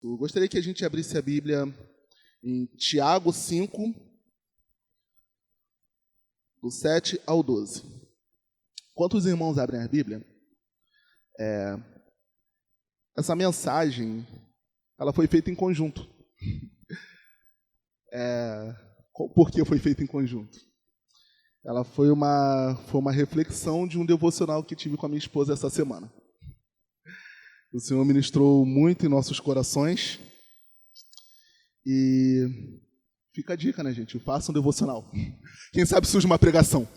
Eu gostaria que a gente abrisse a Bíblia em Tiago 5, do 7 ao 12. Enquanto os irmãos abrem a Bíblia, essa mensagem ela foi feita em conjunto. Por que foi feita em conjunto? Ela foi uma reflexão de um devocional que tive com a minha esposa essa semana. O Senhor ministrou muito em nossos corações e fica a dica, né, gente? Faça um devocional. Quem sabe surge uma pregação.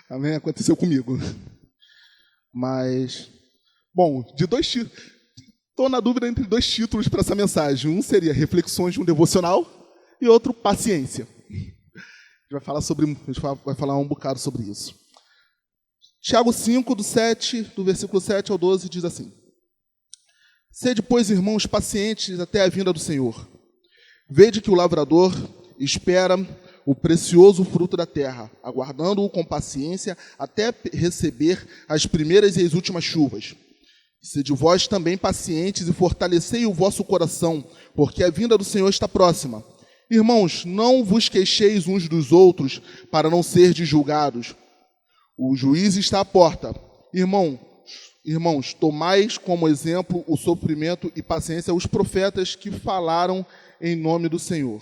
Amém? Aconteceu comigo. Mas, bom, de dois títulos. Estou na dúvida entre dois títulos para essa mensagem. Um seria Reflexões de um Devocional e outro Paciência. A gente vai falar um bocado sobre isso. Tiago 5, do versículo 7 ao 12, diz assim: Sede, pois, irmãos, pacientes até a vinda do Senhor. Vede que o lavrador espera o precioso fruto da terra, aguardando-o com paciência até receber as primeiras e as últimas chuvas. Sede vós também pacientes e fortalecei o vosso coração, porque a vinda do Senhor está próxima. Irmãos, não vos queixeis uns dos outros, para não serdes julgados. O juiz está à porta. Irmãos, tomais como exemplo o sofrimento e paciência os profetas que falaram em nome do Senhor.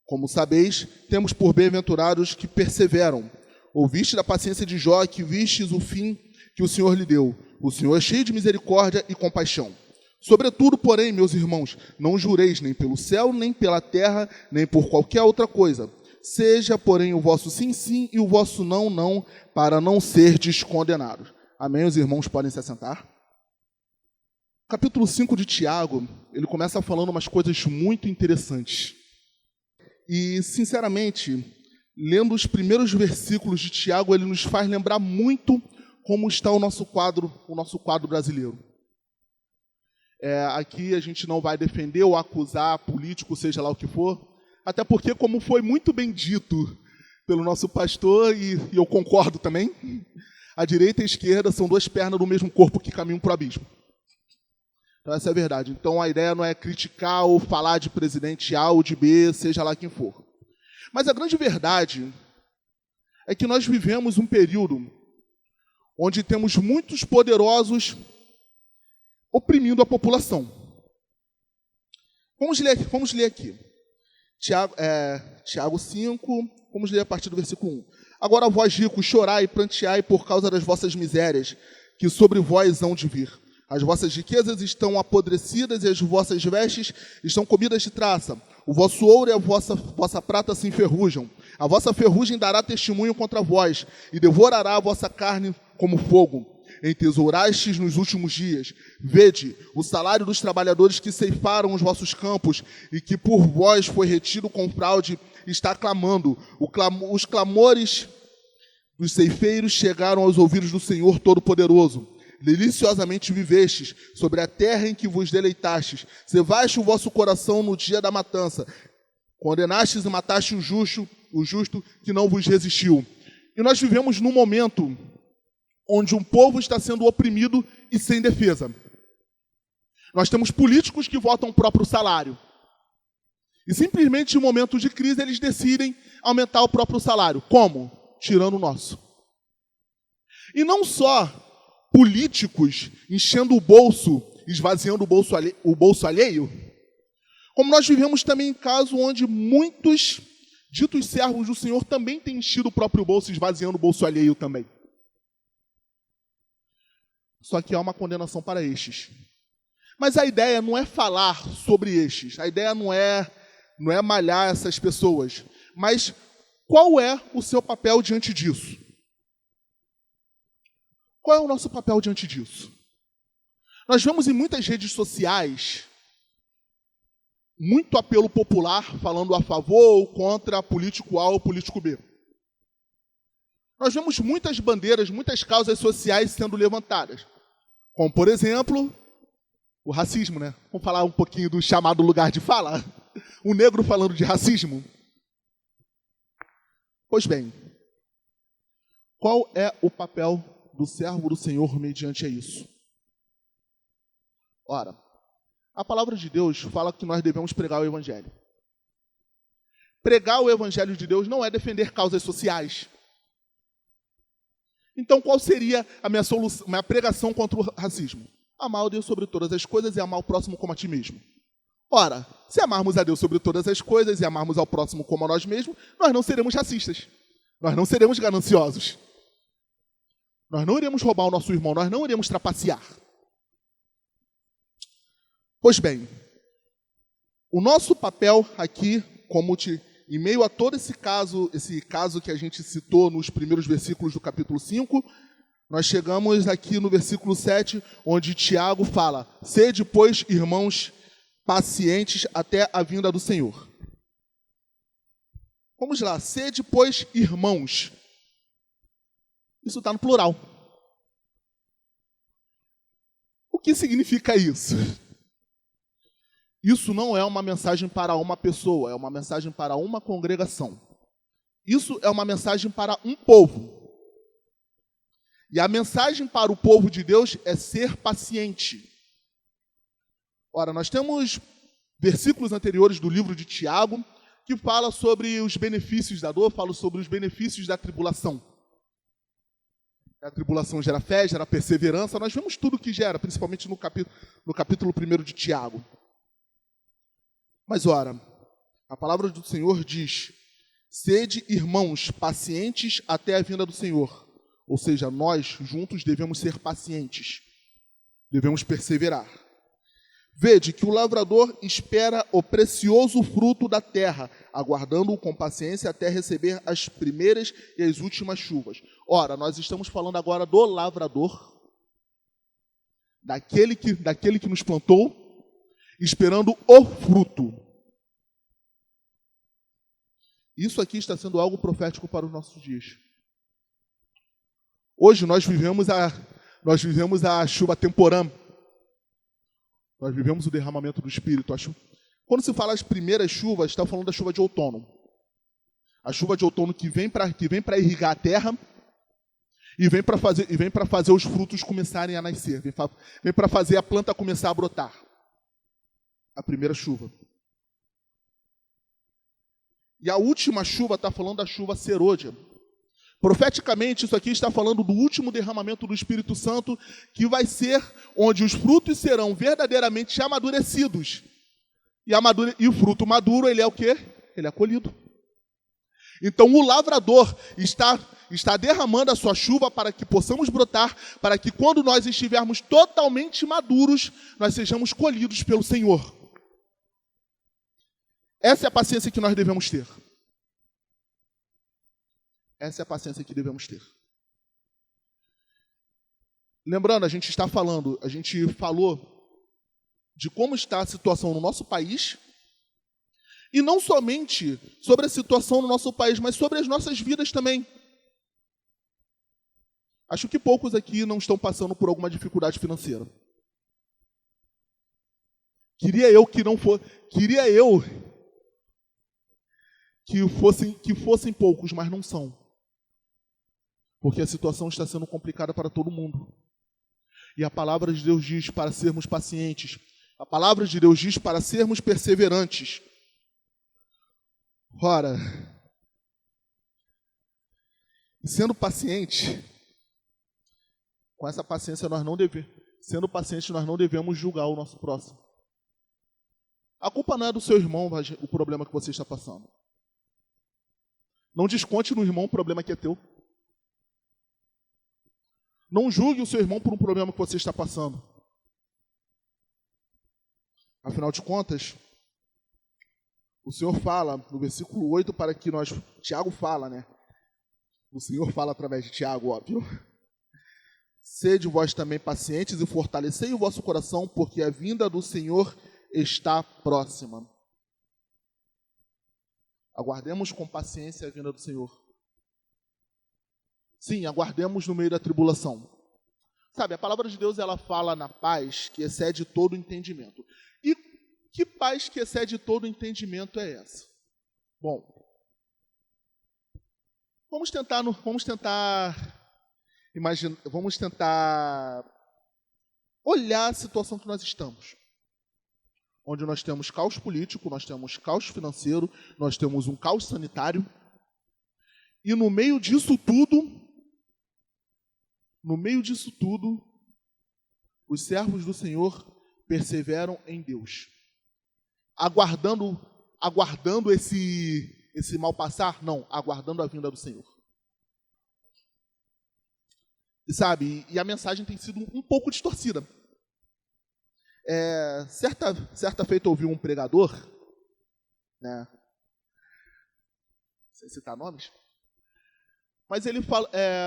Como sabeis, temos por bem-aventurados que perseveram. Ouviste da paciência de Jó, que vistes o fim que o Senhor lhe deu. O Senhor é cheio de misericórdia e compaixão. Sobretudo, porém, meus irmãos, não jureis nem pelo céu, nem pela terra, nem por qualquer outra coisa. Seja, porém, o vosso sim, sim, e o vosso não, não, para não serdes condenados. Amém? Os irmãos podem se assentar. Capítulo 5 de Tiago, ele começa falando umas coisas muito interessantes. E, sinceramente, lendo os primeiros versículos de Tiago, ele nos faz lembrar muito como está o nosso quadro brasileiro. Aqui a gente não vai defender ou acusar político, seja lá o que for, até porque, como foi muito bem dito pelo nosso pastor, e eu concordo também, a direita e a esquerda são duas pernas do mesmo corpo que caminham para o abismo. Então essa é a verdade. Então a ideia não é criticar ou falar de presidente A ou de B, seja lá quem for. Mas a grande verdade é que nós vivemos um período onde temos muitos poderosos oprimindo a população. Vamos ler aqui. Tiago 5, vamos ler a partir do versículo 1. Agora vós ricos, chorai e pranteai por causa das vossas misérias, que sobre vós hão de vir. As vossas riquezas estão apodrecidas e as vossas vestes estão comidas de traça. O vosso ouro e a vossa prata se enferrujam. A vossa ferrugem dará testemunho contra vós e devorará a vossa carne como fogo. Entesourastes nos últimos dias. Vede, o salário dos trabalhadores que ceifaram os vossos campos e que por vós foi retido com fraude está clamando. Os clamores dos ceifeiros chegaram aos ouvidos do Senhor Todo-Poderoso. Deliciosamente vivestes sobre a terra em que vos deleitastes. Cevaste o vosso coração no dia da matança. Condenastes e mataste o justo que não vos resistiu. E nós vivemos num momento onde um povo está sendo oprimido e sem defesa. Nós temos políticos que votam o próprio salário. E simplesmente em momentos de crise eles decidem aumentar o próprio salário. Como? Tirando o nosso. E não só políticos enchendo o bolso, esvaziando o bolso alheio, como nós vivemos também em caso onde muitos ditos servos do Senhor também têm enchido o próprio bolso, esvaziando o bolso alheio também. Só que há uma condenação para estes. Mas a ideia não é falar sobre estes. A ideia não é malhar essas pessoas. Mas qual é o seu papel diante disso? Qual é o nosso papel diante disso? Nós vemos em muitas redes sociais muito apelo popular falando a favor ou contra político A ou político B. Nós vemos muitas bandeiras, muitas causas sociais sendo levantadas. Como, por exemplo, o racismo, né? Vamos falar um pouquinho do chamado lugar de fala? O negro falando de racismo. Pois bem, qual é o papel do servo do Senhor mediante a isso? Ora, A palavra de Deus fala que nós devemos pregar o Evangelho. Pregar o Evangelho de Deus não é defender causas sociais. Então, qual seria a minha pregação contra o racismo? Amar a Deus sobre todas as coisas e amar o próximo como a ti mesmo. Ora, se amarmos a Deus sobre todas as coisas e amarmos ao próximo como a nós mesmos, nós não seremos racistas. Nós não seremos gananciosos. Nós não iremos roubar o nosso irmão, nós não iremos trapacear. Pois bem, o nosso papel aqui, em meio a todo esse caso que a gente citou nos primeiros versículos do capítulo 5, nós chegamos aqui no versículo 7, onde Tiago fala: sede, pois, irmãos, pacientes até a vinda do Senhor. Vamos lá, sede, pois, irmãos. Isso está no plural. O que significa isso? Isso não é uma mensagem para uma pessoa, é uma mensagem para uma congregação. Isso é uma mensagem para um povo. E a mensagem para o povo de Deus é ser paciente. Ora, nós temos versículos anteriores do livro de Tiago que fala sobre os benefícios da dor, fala sobre os benefícios da tribulação. A tribulação gera fé, gera perseverança. Nós vemos tudo que gera, principalmente no capítulo 1 de Tiago. Mas, ora, a palavra do Senhor diz: sede, irmãos, pacientes até a vinda do Senhor. Ou seja, nós juntos devemos ser pacientes, devemos perseverar. Vede que o lavrador espera o precioso fruto da terra, aguardando-o com paciência até receber as primeiras e as últimas chuvas. Ora, nós estamos falando agora do lavrador, daquele que nos plantou, esperando o fruto. Isso aqui está sendo algo profético para os nossos dias. Hoje nós vivemos a chuva temporã. Nós vivemos o derramamento do Espírito. Quando se fala as primeiras chuvas, está falando da chuva de outono. A chuva de outono que vem para irrigar a terra e vem para fazer os frutos começarem a nascer. Vem para fazer a planta começar a brotar. A primeira chuva. E a última chuva está falando da chuva serôdia. Profeticamente, isso aqui está falando do último derramamento do Espírito Santo, que vai ser onde os frutos serão verdadeiramente amadurecidos. E o fruto maduro, ele é o quê? Ele é colhido. Então, o lavrador está derramando a sua chuva para que possamos brotar, para que quando nós estivermos totalmente maduros, nós sejamos colhidos pelo Senhor. Essa é a paciência que nós devemos ter. Essa é a paciência que devemos ter. Lembrando, a gente falou de como está a situação no nosso país, e não somente sobre a situação no nosso país, mas sobre as nossas vidas também. Acho que poucos aqui não estão passando por alguma dificuldade financeira. Queria eu que fossem poucos, mas não são. Porque a situação está sendo complicada para todo mundo. E a palavra de Deus diz para sermos pacientes. A palavra de Deus diz para sermos perseverantes. Ora, sendo paciente, com essa paciência nós não devemos julgar o nosso próximo. A culpa não é do seu irmão o problema que você está passando. Não desconte no irmão o problema que é teu. Não julgue o seu irmão por um problema que você está passando. Afinal de contas, o Senhor fala no versículo 8 para que nós... Tiago fala, né? O Senhor fala através de Tiago, óbvio. Sede vós também pacientes e fortalecei o vosso coração, porque a vinda do Senhor está próxima. Aguardemos com paciência a vinda do Senhor. Sim, aguardemos no meio da tribulação. Sabe, a palavra de Deus, ela fala na paz que excede todo entendimento. E que paz que excede todo entendimento é essa? Bom, vamos tentar olhar a situação que nós estamos. onde nós temos caos político, nós temos caos financeiro, nós temos um caos sanitário. E no meio disso tudo, os servos do Senhor perseveram em Deus, aguardando esse mal passar? Não, aguardando a vinda do Senhor. E sabe, e a mensagem tem sido um pouco distorcida. Certa feita eu ouvi um pregador, né, sem citar nomes,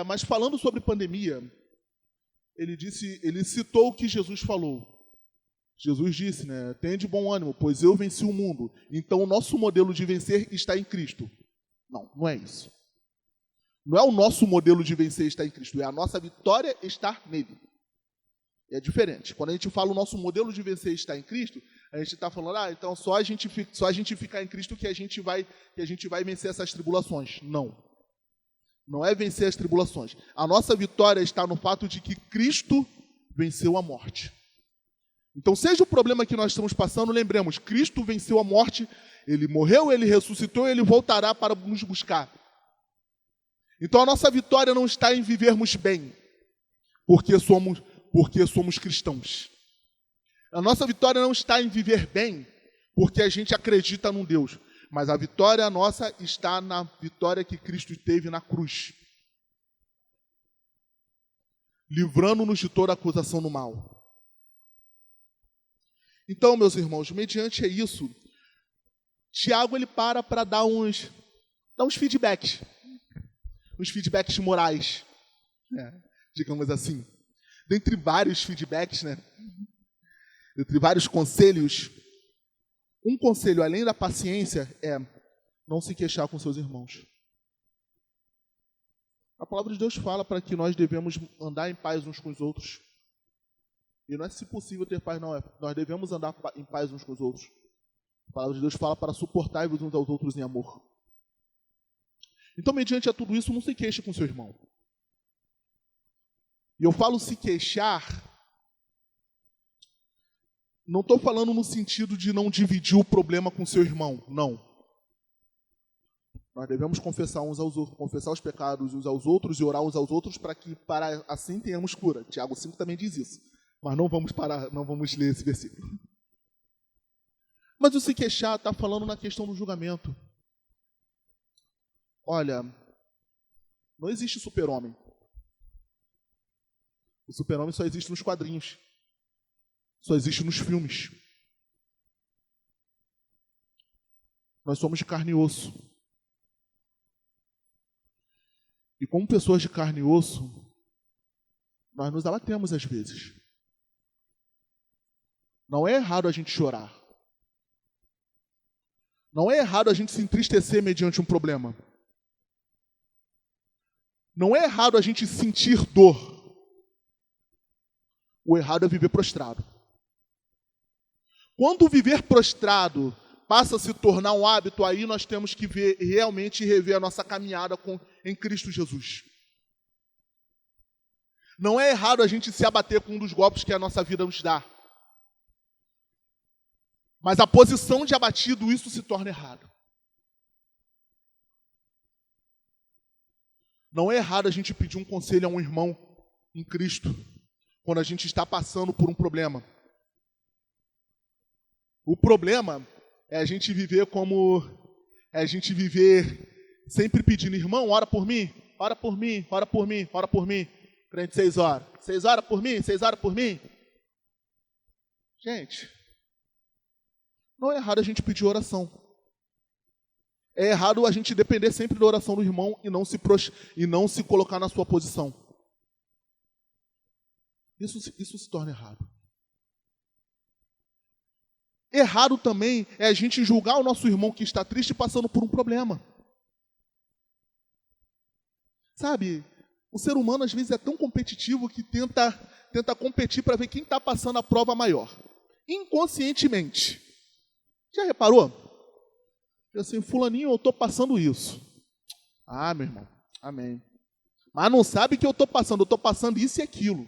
mas falando sobre pandemia, ele citou o que Jesus falou. Jesus disse, né, tende bom ânimo, pois eu venci o mundo. Então o nosso modelo de vencer está em Cristo. Não, não é isso. Não é o nosso modelo de vencer estar em Cristo, é a nossa vitória estar nele. É diferente. Quando a gente fala o nosso modelo de vencer estar em Cristo, a gente está falando, então só a gente ficar em Cristo que a gente vai vencer essas tribulações. Não. Não é vencer as tribulações. A nossa vitória está no fato de que Cristo venceu a morte. Então, seja o problema que nós estamos passando, lembremos, Cristo venceu a morte, Ele morreu, Ele ressuscitou, Ele voltará para nos buscar. Então, a nossa vitória não está em vivermos bem, porque somos cristãos. A nossa vitória não está em viver bem, porque a gente acredita num Deus. Mas a vitória nossa está na vitória que Cristo teve na cruz, livrando-nos de toda acusação no mal. Então, meus irmãos, mediante isso, Tiago ele para dar uns feedbacks, uns feedbacks morais, né? Digamos assim. Dentre vários feedbacks, né? Dentre vários conselhos, um conselho além da paciência é não se queixar com seus irmãos. A palavra de Deus fala para que nós devemos andar em paz uns com os outros. E não é se possível ter paz, não. Nós devemos andar em paz uns com os outros. A palavra de Deus fala para suportar-vos uns aos outros em amor. Então, mediante a tudo isso, não se queixe com seu irmão. E eu falo se queixar, não estou falando no sentido de não dividir o problema com seu irmão, não. Nós devemos confessar uns aos outros, confessar os pecados uns aos outros e orar uns aos outros para assim tenhamos cura. Tiago 5 também diz isso. Mas não vamos ler esse versículo. Mas o se queixar está falando na questão do julgamento. Olha, não existe super-homem. O super-homem só existe nos quadrinhos. Só existe nos filmes. Nós somos de carne e osso. E como pessoas de carne e osso, nós nos abatemos às vezes. Não é errado a gente chorar. Não é errado a gente se entristecer mediante um problema. Não é errado a gente sentir dor. O errado é viver prostrado. Quando viver prostrado passa a se tornar um hábito, aí nós temos que realmente rever a nossa caminhada em Cristo Jesus. Não é errado a gente se abater com um dos golpes que a nossa vida nos dá. Mas a posição de abatido, isso se torna errado. Não é errado a gente pedir um conselho a um irmão em Cristo quando a gente está passando por um problema. O problema é a gente viver sempre pedindo, irmão, ora por mim, ora por mim, ora por mim, ora por mim. Crente 6 horas. 6 horas por mim, 6 horas por mim. Gente, não é errado a gente pedir oração. É errado a gente depender sempre da oração do irmão e não se colocar na sua posição. Isso se torna errado. Errado também é a gente julgar o nosso irmão que está triste passando por um problema. Sabe, o ser humano às vezes é tão competitivo que tenta competir para ver quem está passando a prova maior. Inconscientemente. Já reparou? Assim, fulaninho, eu estou passando isso. Ah, meu irmão, amém. Mas não sabe que eu estou passando isso e aquilo.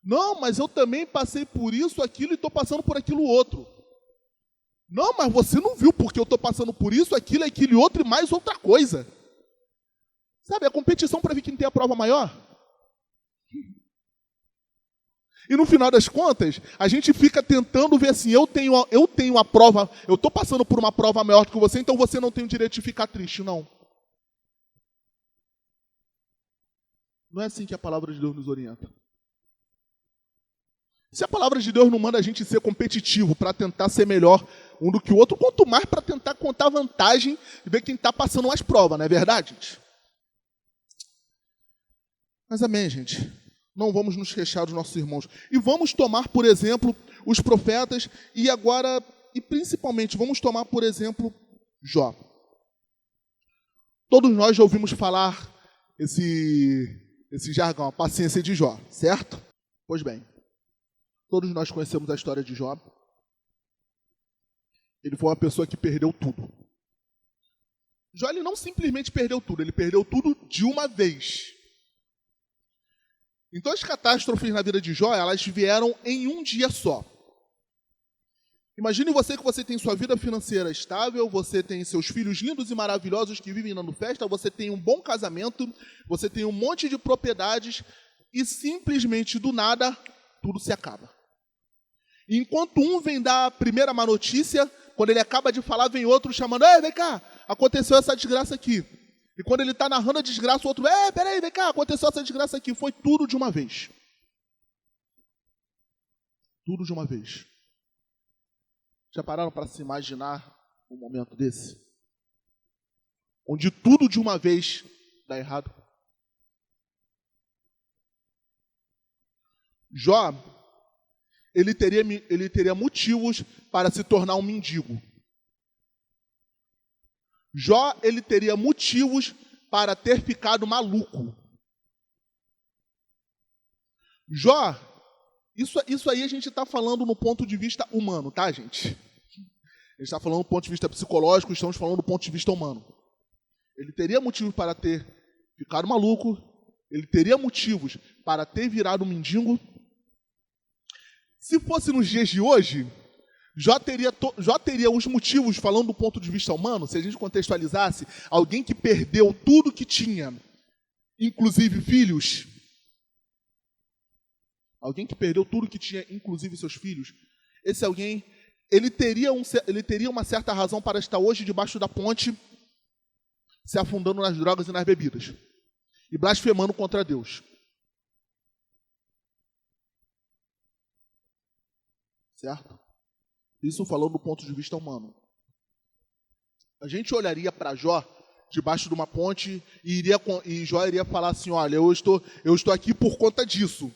Não, mas eu também passei por isso, aquilo e estou passando por aquilo outro. Não, mas você não viu porque eu estou passando por isso, aquilo e outro e mais outra coisa. Sabe, a competição para ver quem tem a prova maior. E no final das contas, a gente fica tentando ver assim, eu tenho a prova, eu estou passando por uma prova maior do que você, então você não tem o direito de ficar triste, não. Não é assim que a palavra de Deus nos orienta. Se a palavra de Deus não manda a gente ser competitivo para tentar ser melhor um do que o outro, quanto mais para tentar contar vantagem e ver quem está passando mais prova, não é verdade, gente? Mas amém, gente. Não vamos nos queixar dos nossos irmãos. E vamos tomar, por exemplo, os profetas e principalmente, vamos tomar, por exemplo, Jó. Todos nós já ouvimos falar esse jargão, a paciência de Jó, certo? Pois bem, todos nós conhecemos a história de Jó. Ele foi uma pessoa que perdeu tudo. Jó, ele não simplesmente perdeu tudo, ele perdeu tudo de uma vez. Então as catástrofes na vida de Jó, elas vieram em um dia só. Imagine você que você tem sua vida financeira estável, você tem seus filhos lindos e maravilhosos que vivem dando festa, você tem um bom casamento, você tem um monte de propriedades e simplesmente do nada tudo se acaba. E enquanto um vem dar a primeira má notícia, quando ele acaba de falar, vem outro chamando, vem cá, aconteceu essa desgraça aqui. E quando ele está narrando a desgraça, o outro, peraí, vem cá, aconteceu essa desgraça aqui. Foi tudo de uma vez. Tudo de uma vez. Já pararam para se imaginar um momento desse? Onde tudo de uma vez dá errado? Jó, ele teria motivos para se tornar um mendigo. Jó, ele teria motivos para ter ficado maluco. Jó, isso aí a gente está falando no ponto de vista humano, tá, gente? A gente está falando do ponto de vista psicológico, estamos falando do ponto de vista humano. Ele teria motivos para ter ficado maluco, ele teria motivos para ter virado um mendigo. Se fosse nos dias de hoje, Jó teria os motivos, falando do ponto de vista humano, se a gente contextualizasse, alguém que perdeu tudo que tinha, inclusive filhos, alguém que perdeu tudo que tinha, inclusive seus filhos, esse alguém, ele teria uma certa razão para estar hoje debaixo da ponte, se afundando nas drogas e nas bebidas, e blasfemando contra Deus. Certo? Isso falando do ponto de vista humano. A gente olharia para Jó debaixo de uma ponte e Jó iria falar assim, olha, eu estou aqui por conta disso.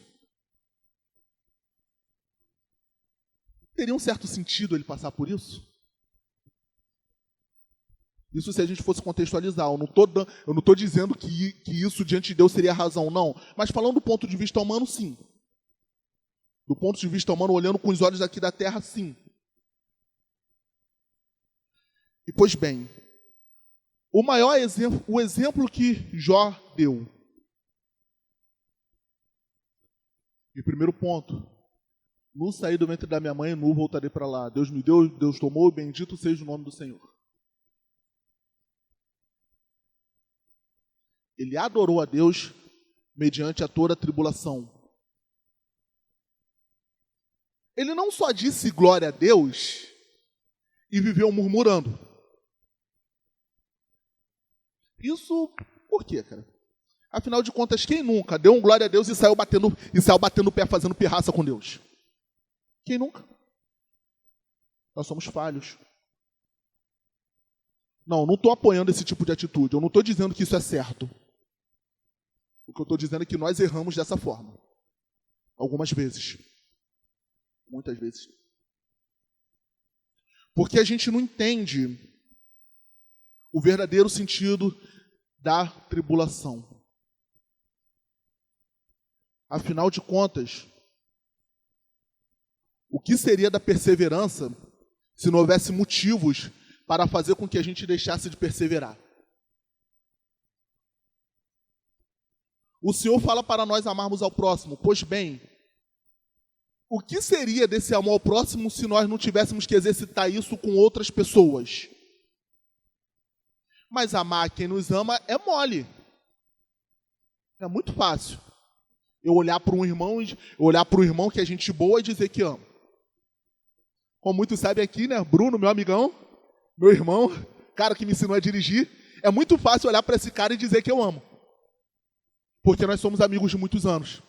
Teria um certo sentido ele passar por isso? Isso se a gente fosse contextualizar. Eu não estou dizendo que isso diante de Deus seria a razão, não. Mas falando do ponto de vista humano, sim. Do ponto de vista humano, olhando com os olhos aqui da terra, sim. E pois bem, o exemplo que Jó deu. E primeiro ponto, nu saí do ventre da minha mãe, nu voltarei para lá. Deus me deu, Deus tomou, bendito seja o nome do Senhor. Ele adorou a Deus mediante a toda a tribulação. Ele não só disse glória a Deus e viveu murmurando. Isso por quê, cara? Afinal de contas, quem nunca deu um glória a Deus e saiu batendo o pé, fazendo pirraça com Deus? Quem nunca? Nós somos falhos. Não estou apoiando esse tipo de atitude. Eu não estou dizendo que isso é certo. O que eu estou dizendo é que nós erramos dessa forma. Algumas vezes. Muitas vezes. Porque a gente não entende o verdadeiro sentido da tribulação. Afinal de contas, o que seria da perseverança se não houvesse motivos para fazer com que a gente deixasse de perseverar? O Senhor fala para nós amarmos ao próximo. Pois bem, O que seria desse amor ao próximo se nós não tivéssemos que exercitar isso com outras pessoas? Mas amar quem nos ama é mole. É muito fácil. Eu olhar para um irmão que é gente boa e dizer que ama. Como muitos sabem aqui, né? Bruno, meu amigão, meu irmão, cara que me ensinou a dirigir. É muito fácil olhar para esse cara e dizer que eu amo. Porque nós somos amigos de muitos anos.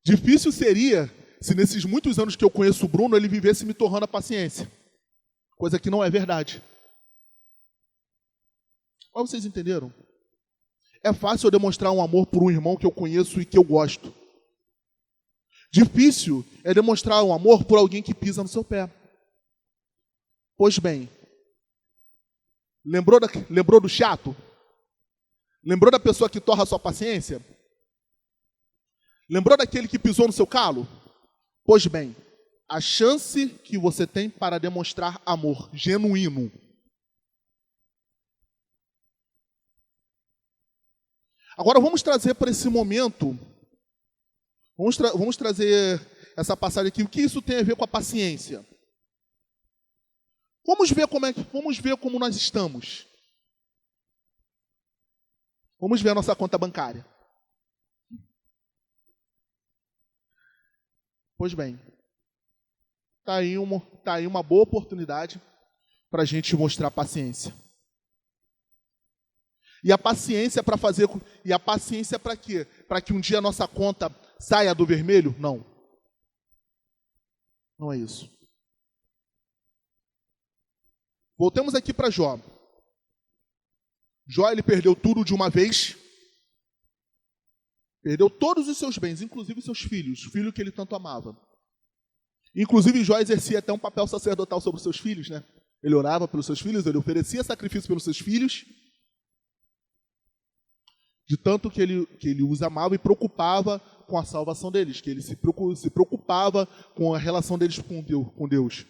Difícil seria se nesses muitos anos que eu conheço o Bruno, ele vivesse me torrando a paciência. Coisa que não é verdade. Mas vocês entenderam? É fácil eu demonstrar um amor por um irmão que eu conheço e que eu gosto. Difícil é demonstrar um amor por alguém que pisa no seu pé. Pois bem, lembrou do chato? Lembrou da pessoa que torra a sua paciência? Lembrou daquele que pisou no seu calo? Pois bem, a chance que você tem para demonstrar amor genuíno. Agora vamos trazer para esse momento, vamos trazer essa passagem aqui, o que isso tem a ver com a paciência. Vamos ver como nós estamos. Vamos ver a nossa conta bancária. Pois bem, tá aí uma boa oportunidade para a gente mostrar paciência. E a paciência para quê? Para que um dia a nossa conta saia do vermelho? Não. Não é isso. Voltemos aqui para Jó. Jó, ele perdeu tudo de uma vez. Perdeu todos os seus bens, inclusive seus filhos, o filho que ele tanto amava. Inclusive, Jó exercia até um papel sacerdotal sobre os seus filhos, né? Ele orava pelos seus filhos, ele oferecia sacrifício pelos seus filhos, de tanto que ele os amava e preocupava com a salvação deles, que ele se preocupava com a relação deles com Deus.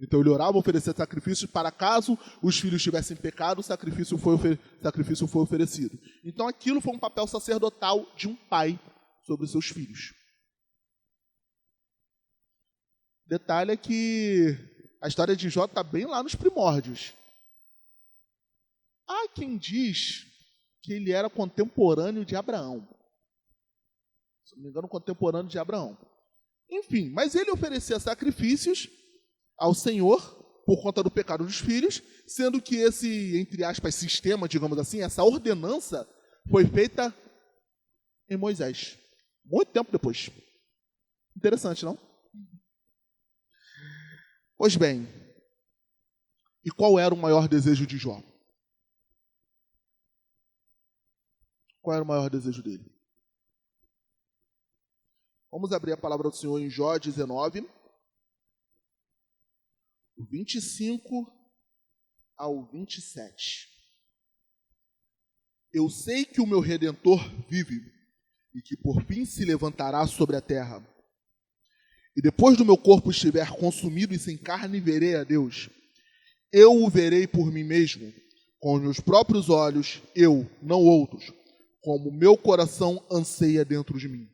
Então ele orava, oferecia sacrifícios para caso os filhos tivessem pecado, o sacrifício foi oferecido. Então aquilo foi um papel sacerdotal de um pai sobre os seus filhos. Detalhe é que a história de Jó está bem lá nos primórdios. Há quem diz que ele era contemporâneo de Abraão. Se não me engano, contemporâneo de Abraão. Enfim, mas ele oferecia sacrifícios ao Senhor por conta do pecado dos filhos, sendo que esse, entre aspas, sistema, digamos assim, essa ordenança foi feita em Moisés. Muito tempo depois. Interessante, não? Pois bem, e qual era o maior desejo de Jó? Qual era o maior desejo dele? Vamos abrir a palavra do Senhor em Jó 19, 25 ao 27. Eu sei que o meu Redentor vive e que por fim se levantará sobre a terra. E depois do meu corpo estiver consumido e sem carne, verei a Deus. Eu o verei por mim mesmo, com os meus próprios olhos, eu, não outros, como meu coração anseia dentro de mim.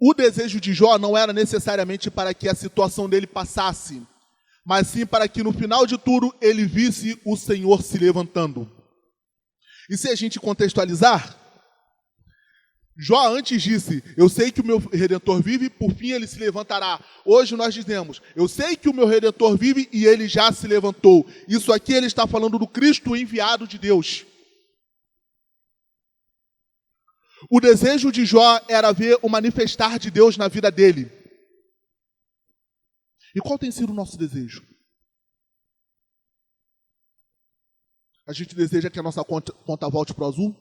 O desejo de Jó não era necessariamente para que a situação dele passasse, mas sim para que no final de tudo ele visse o Senhor se levantando. E se a gente contextualizar, Jó antes disse, eu sei que o meu Redentor vive, por fim ele se levantará. Hoje nós dizemos, eu sei que o meu Redentor vive e ele já se levantou. Isso aqui ele está falando do Cristo enviado de Deus. O desejo de Jó era ver o manifestar de Deus na vida dele. E qual tem sido o nosso desejo? A gente deseja que a nossa conta volte para o azul?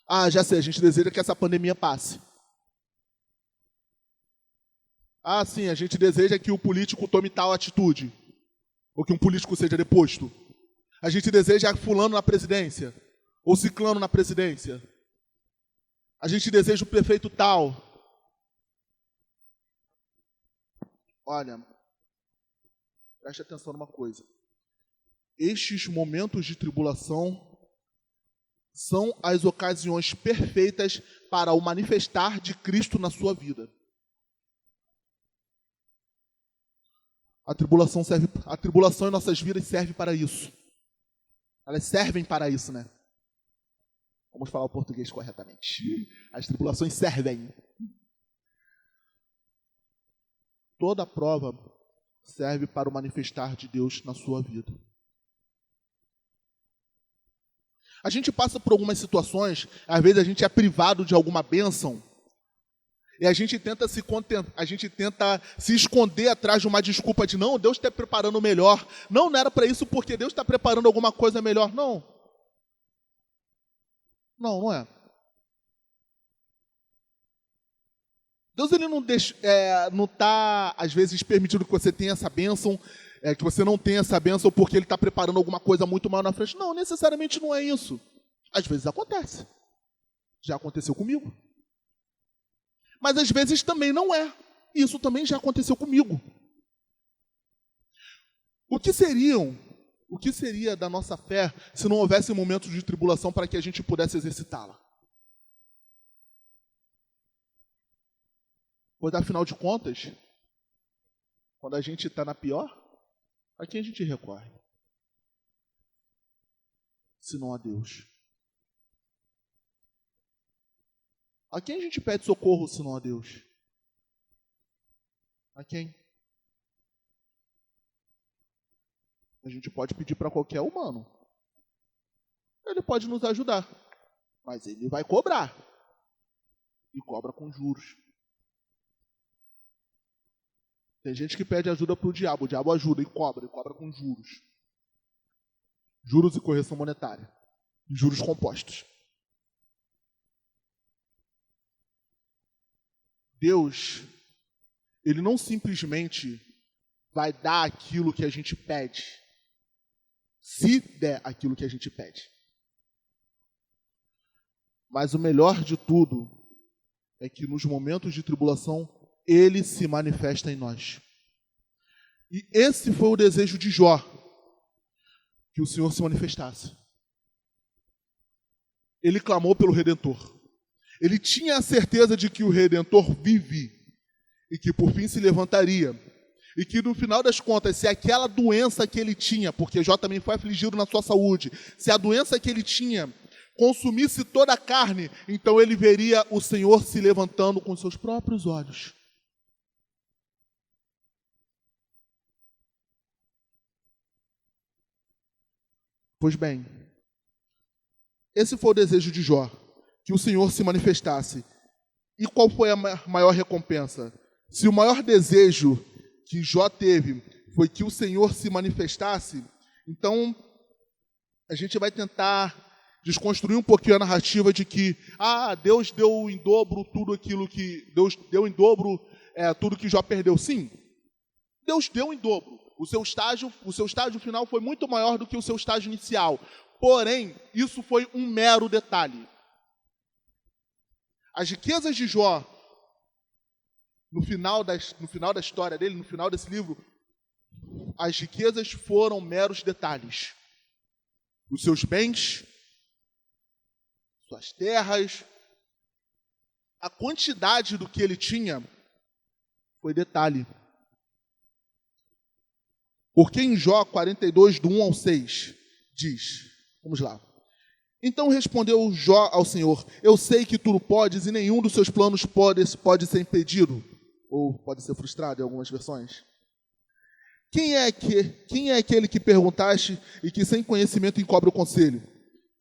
Ah, já sei, a gente deseja que essa pandemia passe. Ah, sim, a gente deseja que o político tome tal atitude. Ou que um político seja deposto. A gente deseja fulano na presidência. Ou ciclano na presidência. A gente deseja o prefeito tal. Olha, preste atenção numa coisa. Estes momentos de tribulação são as ocasiões perfeitas para o manifestar de Cristo na sua vida. A tribulação em nossas vidas serve para isso. Elas servem para isso, né? Vamos falar o português corretamente. As tribulações servem. Toda prova serve para o manifestar de Deus na sua vida. A gente passa por algumas situações, às vezes a gente é privado de alguma bênção, e a gente tenta se esconder atrás de uma desculpa de não, Deus está preparando o melhor. Não era para isso porque Deus está preparando alguma coisa melhor. Não. Não é. Deus ele não está, às vezes, permitindo que você tenha essa bênção, que você não tenha essa bênção porque Ele está preparando alguma coisa muito maior na frente. Não, necessariamente não é isso. Às vezes acontece. Já aconteceu comigo. Mas às vezes também não é. Isso também já aconteceu comigo. O que seria da nossa fé se não houvesse momentos de tribulação para que a gente pudesse exercitá-la? Pois, afinal de contas, quando a gente está na pior, a quem a gente recorre? Se não a Deus. A quem a gente pede socorro se não a Deus? A quem? A gente pode pedir para qualquer humano. Ele pode nos ajudar, mas ele vai cobrar. E cobra com juros. Tem gente que pede ajuda para o diabo ajuda e cobra com juros. Juros e correção monetária. Juros compostos. Deus, Ele não simplesmente vai dar aquilo que a gente pede, se der aquilo que a gente pede. Mas o melhor de tudo é que nos momentos de tribulação, Ele se manifesta em nós. E esse foi o desejo de Jó, que o Senhor se manifestasse. Ele clamou pelo Redentor. Ele tinha a certeza de que o Redentor vive e que por fim se levantaria. E que no final das contas, se aquela doença que ele tinha, porque Jó também foi afligido na sua saúde, se a doença que ele tinha consumisse toda a carne, então ele veria o Senhor se levantando com seus próprios olhos. Pois bem, esse foi o desejo de Jó, que o Senhor se manifestasse. E qual foi a maior recompensa? Se o maior desejo que Jó teve foi que o Senhor se manifestasse, então a gente vai tentar desconstruir um pouquinho a narrativa de que Deus deu em dobro tudo aquilo que Deus deu em dobro tudo que Jó perdeu. Sim, Deus deu em dobro. O seu estágio final foi muito maior do que o seu estágio inicial. Porém, isso foi um mero detalhe. As riquezas de Jó, no final da história dele, no final desse livro, as riquezas foram meros detalhes. Os seus bens, suas terras, a quantidade do que ele tinha foi detalhe. Porque em Jó 42, do 1 ao 6, diz, vamos lá. Então respondeu Jó ao Senhor: eu sei que tudo podes e nenhum dos seus planos pode ser impedido, ou pode ser frustrado em algumas versões. Quem é aquele que perguntaste e que sem conhecimento encobre o conselho?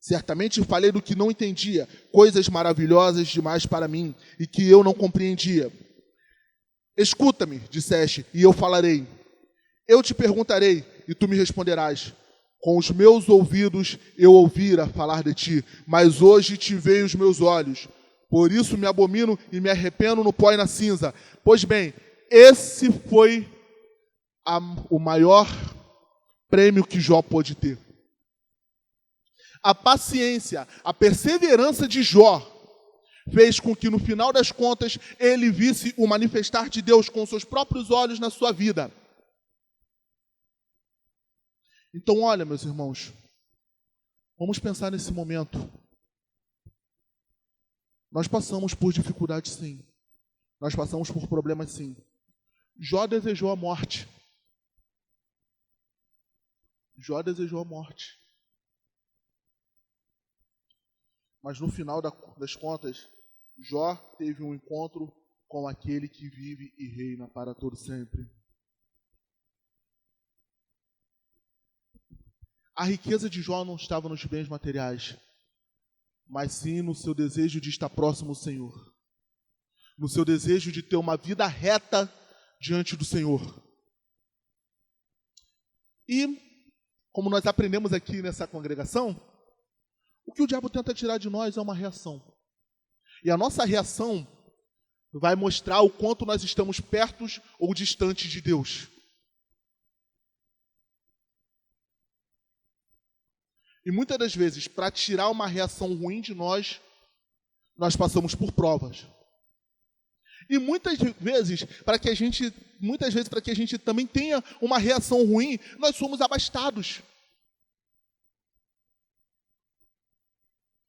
Certamente falei do que não entendia, coisas maravilhosas demais para mim e que eu não compreendia. Escuta-me, disseste, e eu falarei. Eu te perguntarei e tu me responderás. Com os meus ouvidos eu ouvira falar de ti, mas hoje te veem os meus olhos. Por isso me abomino e me arrependo no pó e na cinza. Pois bem, esse foi o maior prêmio que Jó pôde ter. A paciência, a perseverança de Jó fez com que no final das contas ele visse o manifestar de Deus com seus próprios olhos na sua vida. Então olha, meus irmãos, vamos pensar nesse momento. Nós passamos por dificuldades, sim. Nós passamos por problemas, sim. Jó desejou a morte. Jó desejou a morte. Mas no final das contas, Jó teve um encontro com aquele que vive e reina para todo sempre. A riqueza de Jó não estava nos bens materiais, mas sim no seu desejo de estar próximo ao Senhor, no seu desejo de ter uma vida reta diante do Senhor. E, como nós aprendemos aqui nessa congregação, o que o diabo tenta tirar de nós é uma reação. E a nossa reação vai mostrar o quanto nós estamos perto ou distantes de Deus. E muitas das vezes, para tirar uma reação ruim de nós, nós passamos por provas. E muitas vezes, para que a gente também tenha uma reação ruim, nós somos abastados.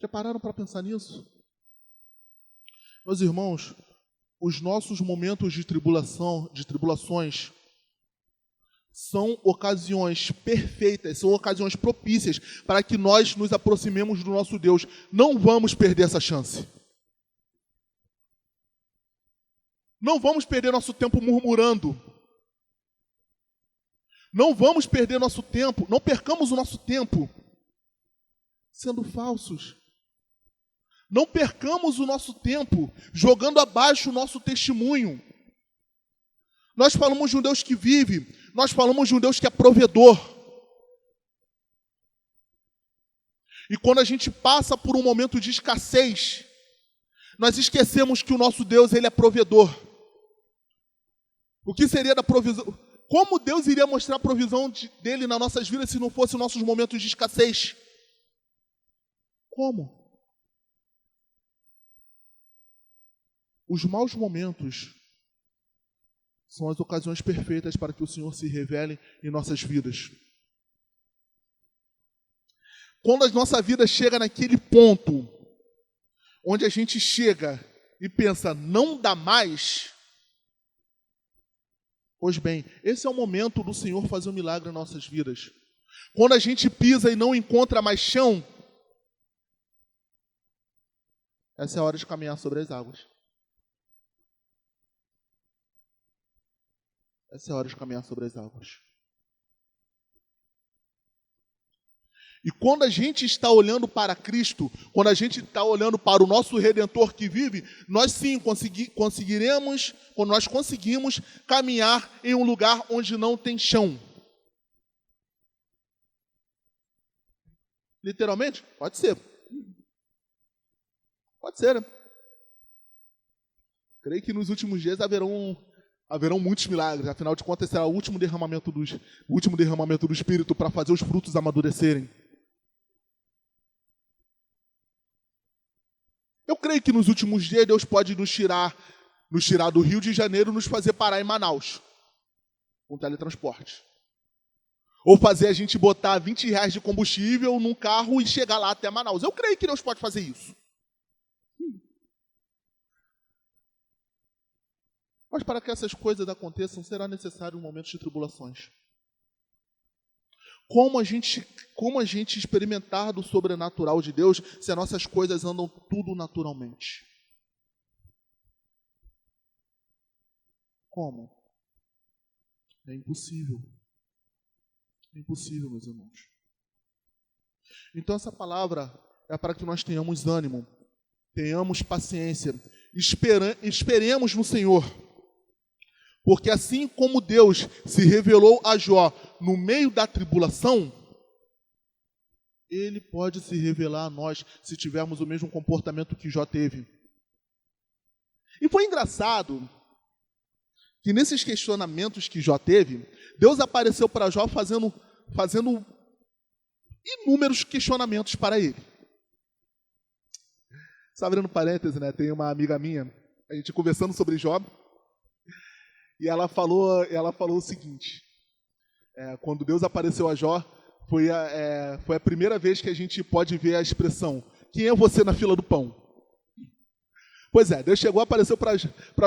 Já pararam para pensar nisso? Meus irmãos, os nossos momentos de tribulações, são ocasiões perfeitas, são ocasiões propícias para que nós nos aproximemos do nosso Deus. Não vamos perder essa chance. Não vamos perder nosso tempo murmurando. Não vamos perder nosso tempo, não percamos o nosso tempo sendo falsos. Não percamos o nosso tempo jogando abaixo o nosso testemunho. Nós falamos de um Deus que vive, nós falamos de um Deus que é provedor. E quando a gente passa por um momento de escassez, nós esquecemos que o nosso Deus, ele é provedor. O que seria da provisão? Como Deus iria mostrar a provisão dele nas nossas vidas se não fosse os nossos momentos de escassez? Como? Os maus momentos são as ocasiões perfeitas para que o Senhor se revele em nossas vidas. Quando a nossa vida chega naquele ponto, onde a gente chega e pensa, não dá mais, pois bem, esse é o momento do Senhor fazer um milagre em nossas vidas. Quando a gente pisa e não encontra mais chão, essa é a hora de caminhar sobre as águas. Essa é a hora de caminhar sobre as águas. E quando a gente está olhando para Cristo, quando a gente está olhando para o nosso Redentor que vive, nós sim conseguiremos, quando nós conseguimos caminhar em um lugar onde não tem chão. Literalmente? Pode ser. Pode ser, né? Creio que nos últimos dias haverão muitos milagres. Afinal de contas, será o último derramamento do Espírito para fazer os frutos amadurecerem. Eu creio que nos últimos dias Deus pode nos tirar do Rio de Janeiro e nos fazer parar em Manaus com teletransporte. Ou fazer a gente botar R$20 de combustível num carro e chegar lá até Manaus. Eu creio que Deus pode fazer isso. Mas para que essas coisas aconteçam, será necessário um momento de tribulações. Como a gente experimentar do sobrenatural de Deus se as nossas coisas andam tudo naturalmente? Como? É impossível. É impossível, meus irmãos. Então essa palavra é para que nós tenhamos ânimo, tenhamos paciência, esperemos no Senhor. Porque assim como Deus se revelou a Jó no meio da tribulação, Ele pode se revelar a nós se tivermos o mesmo comportamento que Jó teve. E foi engraçado que nesses questionamentos que Jó teve, Deus apareceu para Jó fazendo inúmeros questionamentos para ele. Só abrindo parêntese, né? Tem uma amiga minha, a gente conversando sobre Jó, e ela falou o seguinte, quando Deus apareceu a Jó, foi a primeira vez que a gente pode ver a expressão, quem é você na fila do pão? Pois é, Deus chegou, apareceu para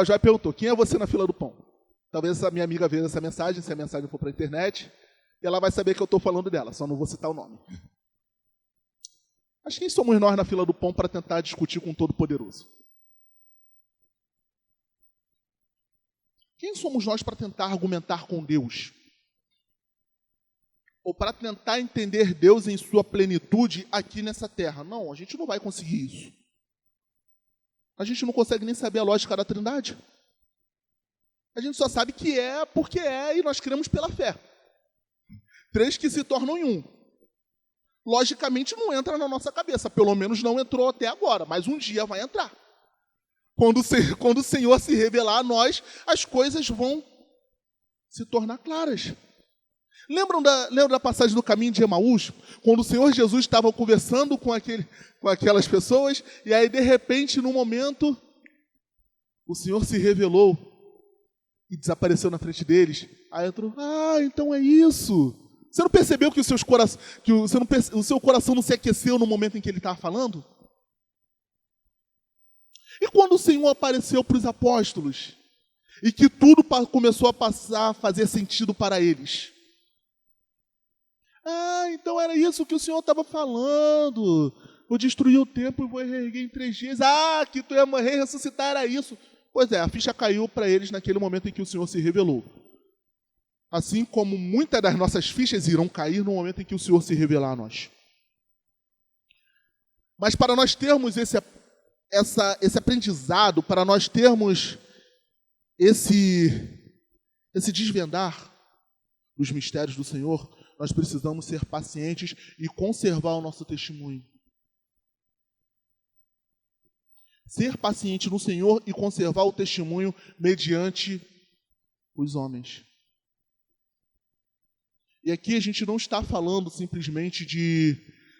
Jó e perguntou: quem é você na fila do pão? Talvez essa minha amiga veja essa mensagem, se a mensagem for para a internet, e ela vai saber que eu estou falando dela, só não vou citar o nome. Mas quem somos nós na fila do pão para tentar discutir com o Todo-Poderoso? Quem somos nós para tentar argumentar com Deus? Ou para tentar entender Deus em sua plenitude aqui nessa terra? Não, a gente não vai conseguir isso. A gente não consegue nem saber a lógica da Trindade. A gente só sabe que é porque é e nós cremos pela fé. 3 que se tornam em 1. Logicamente não entra na nossa cabeça, pelo menos não entrou até agora, mas um dia vai entrar. Quando o Senhor se revelar a nós, as coisas vão se tornar claras. Lembra da passagem do caminho de Emaús? Quando o Senhor Jesus estava conversando com aquelas pessoas, e aí de repente, num momento, o Senhor se revelou e desapareceu na frente deles. Aí entrou: então é isso. Você não percebeu que o seu coração não se aqueceu no momento em que ele estava falando? E quando o Senhor apareceu para os apóstolos, e que tudo começou a passar a fazer sentido para eles? Então era isso que o Senhor estava falando. Vou destruir o templo e vou reerguer em 3 dias. Que tu ia morrer e ressuscitar, era isso. Pois é, a ficha caiu para eles naquele momento em que o Senhor se revelou. Assim como muitas das nossas fichas irão cair no momento em que o Senhor se revelar a nós. Mas para nós termos esse aprendizado, para nós termos esse desvendar dos mistérios do Senhor, nós precisamos ser pacientes e conservar o nosso testemunho. Ser paciente no Senhor e conservar o testemunho mediante os homens. E aqui a gente não está falando simplesmente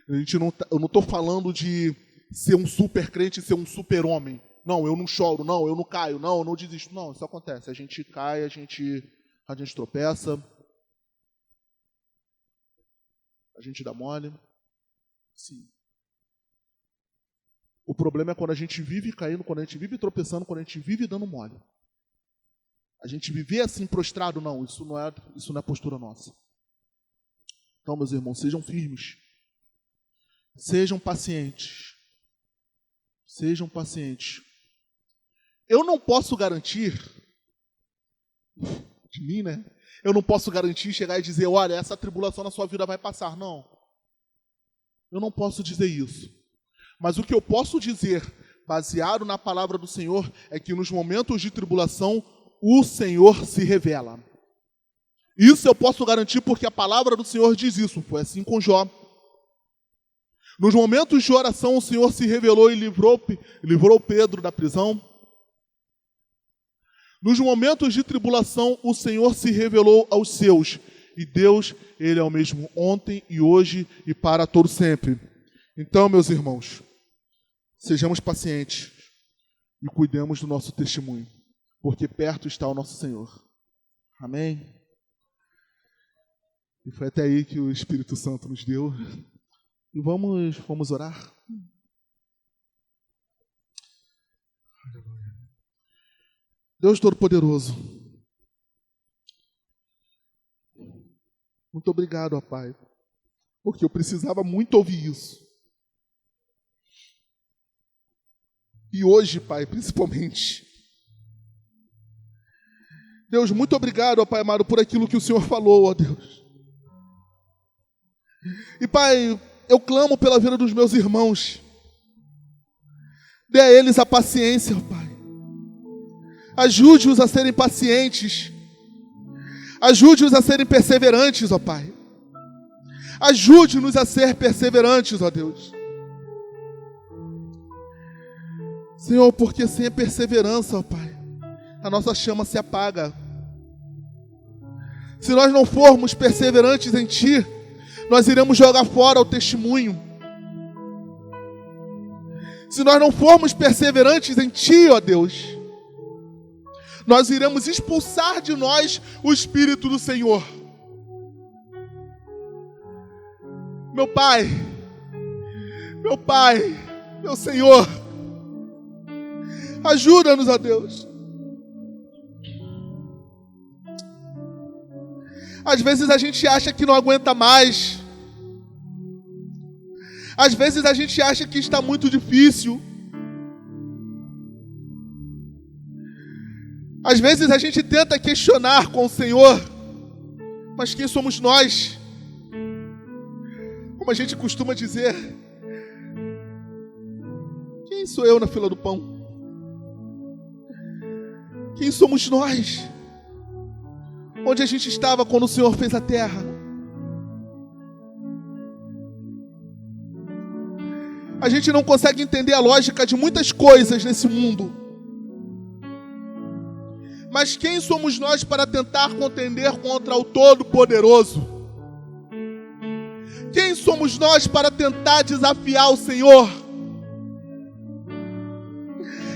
eu não estou falando de ser um super crente, ser um super homem. Não, eu não choro, não, eu não caio, não, eu não desisto. Não, isso acontece. A gente cai, a gente tropeça, a gente dá mole. Sim. O problema é quando a gente vive caindo, quando a gente vive tropeçando, quando a gente vive dando mole. A gente viver assim prostrado, não, isso não é postura nossa. Então, meus irmãos, sejam firmes. Sejam pacientes. Sejam pacientes. Eu não posso garantir, de mim, né? Eu não posso garantir, chegar e dizer: olha, essa tribulação na sua vida vai passar. Não. Eu não posso dizer isso. Mas o que eu posso dizer, baseado na palavra do Senhor, é que nos momentos de tribulação, o Senhor se revela. Isso eu posso garantir porque a palavra do Senhor diz isso. Foi assim com Jó. Nos momentos de oração, o Senhor se revelou e livrou Pedro da prisão. Nos momentos de tribulação, o Senhor se revelou aos seus. E Deus, Ele é o mesmo ontem e hoje e para todo sempre. Então, meus irmãos, sejamos pacientes e cuidemos do nosso testemunho, porque perto está o nosso Senhor. Amém? E foi até aí que o Espírito Santo nos deu. E vamos orar? Deus Todo-Poderoso, muito obrigado, ó Pai, porque eu precisava muito ouvir isso. E hoje, Pai, principalmente. Deus, muito obrigado, ó Pai amado, por aquilo que o Senhor falou, ó Deus. E, Pai, eu clamo pela vida dos meus irmãos. Dê a eles a paciência, ó Pai. Ajude-os a serem pacientes. Ajude-os a serem perseverantes, ó Pai. Ajude-nos a ser perseverantes, ó Deus. Senhor, porque sem a perseverança, ó Pai, a nossa chama se apaga. Se nós não formos perseverantes em Ti, nós iremos jogar fora o testemunho. Se nós não formos perseverantes em Ti, ó Deus, nós iremos expulsar de nós o Espírito do Senhor. Meu Pai, meu Senhor, Ajuda-nos, ó Deus. Às vezes a gente acha que não aguenta mais. Às vezes a gente acha que está muito difícil. Às vezes a gente tenta questionar com o Senhor, mas quem somos nós? Como a gente costuma dizer, quem sou eu na fila do pão? Quem somos nós? Onde a gente estava quando o Senhor fez a terra? A gente não consegue entender a lógica de muitas coisas nesse mundo. Mas quem somos nós para tentar contender contra o Todo-Poderoso? Quem somos nós para tentar desafiar o Senhor?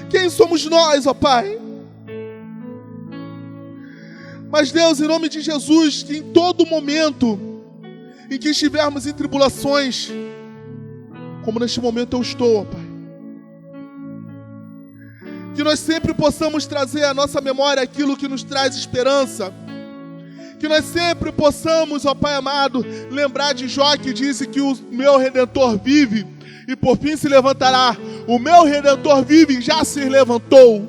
Quem somos nós, ó Pai? Mas Deus, em nome de Jesus, que em todo momento em que estivermos em tribulações, como neste momento eu estou, ó Pai, que nós sempre possamos trazer à nossa memória aquilo que nos traz esperança, que nós sempre possamos, ó Pai amado, lembrar de Jó, que disse que o meu Redentor vive e por fim se levantará. O meu Redentor vive e já se levantou.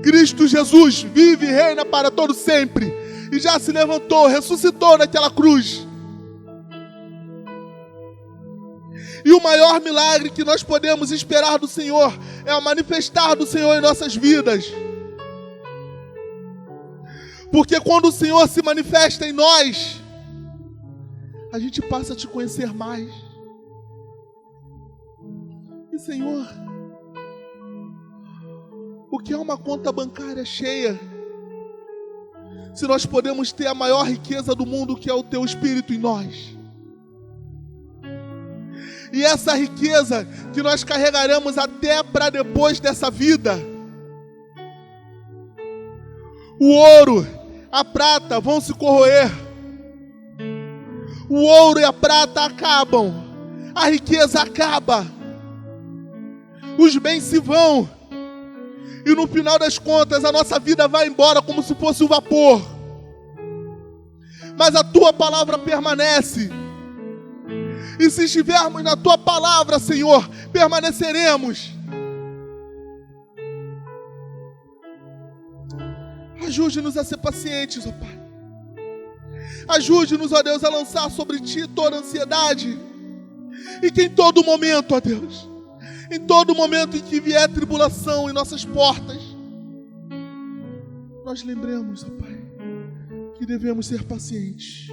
Cristo Jesus vive e reina para todo sempre e já se levantou, ressuscitou naquela cruz. E o maior milagre que nós podemos esperar do Senhor é o manifestar do Senhor em nossas vidas. Porque quando o Senhor se manifesta em nós, a gente passa a te conhecer mais. E Senhor, o que é uma conta bancária cheia, se nós podemos ter a maior riqueza do mundo, que é o Teu Espírito em nós? E essa riqueza que nós carregaremos até para depois dessa vida. O ouro, a prata vão se corroer. O ouro e a prata acabam. A riqueza acaba. Os bens se vão. E no final das contas, a nossa vida vai embora como se fosse um vapor. Mas a Tua palavra permanece. E se estivermos na Tua palavra, Senhor, permaneceremos. Ajude-nos a ser pacientes, ó Pai. Ajude-nos, ó Deus, a lançar sobre Ti toda a ansiedade. E que em todo momento, ó Deus, em todo momento em que vier tribulação em nossas portas, nós lembremos, ó Pai, que devemos ser pacientes.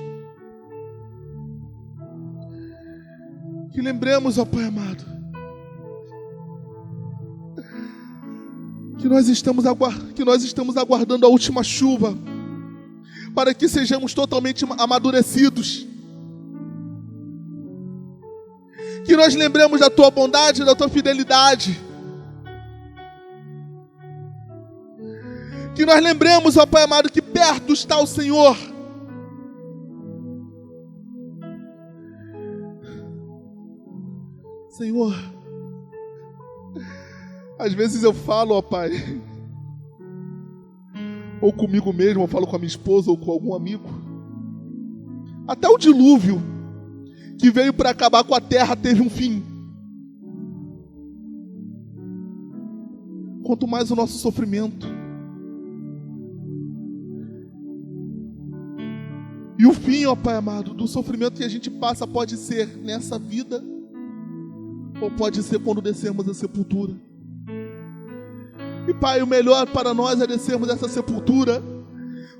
Que lembremos, ó Pai amado, que nós estamos aguardando a última chuva, para que sejamos totalmente amadurecidos. Que nós lembremos da Tua bondade e da Tua fidelidade. Que nós lembremos, ó Pai amado, que perto está o Senhor. Senhor, às vezes eu falo, ó Pai, ou comigo mesmo, eu falo com a minha esposa ou com algum amigo, até o dilúvio que veio para acabar com a terra teve um fim. Quanto mais o nosso sofrimento. E o fim, ó Pai amado, do sofrimento que a gente passa pode ser nessa vida, ou pode ser quando descermos a sepultura. E Pai, o melhor para nós é descermos essa sepultura,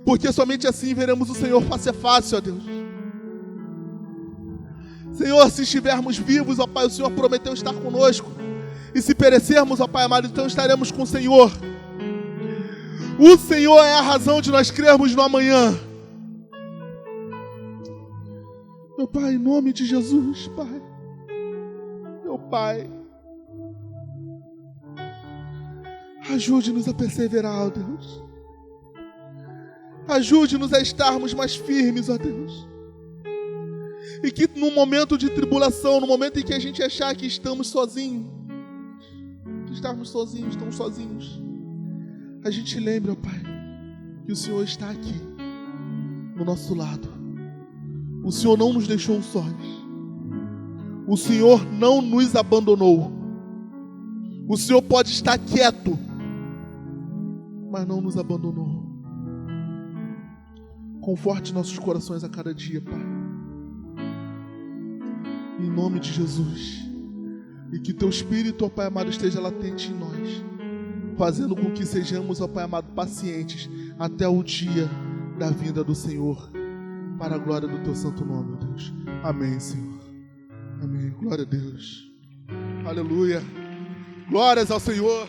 porque somente assim veremos o Senhor face a face, ó Deus. Senhor, se estivermos vivos, ó Pai, o Senhor prometeu estar conosco. E se perecermos, ó Pai amado, então estaremos com o Senhor. O Senhor é a razão de nós crermos no amanhã. Meu Pai, em nome de Jesus, Pai. Meu Pai, ajude-nos a perseverar, ó Deus. Ajude-nos a estarmos mais firmes, ó Deus. E que no momento de tribulação, no momento em que a gente achar que estamos sozinhos, de estarmos sozinhos, tão sozinhos, a gente lembre, ó Pai, que o Senhor está aqui, do nosso lado. O Senhor não nos deixou sós. O Senhor não nos abandonou. O Senhor pode estar quieto, mas não nos abandonou. Conforte nossos corações a cada dia, Pai. Em nome de Jesus. E que Teu Espírito, ó Pai amado, esteja latente em nós, fazendo com que sejamos, ó Pai amado, pacientes até o dia da vinda do Senhor, para a glória do Teu santo nome, ó Deus. Amém, Senhor. Amém. Glória a Deus. Aleluia. Glórias ao Senhor.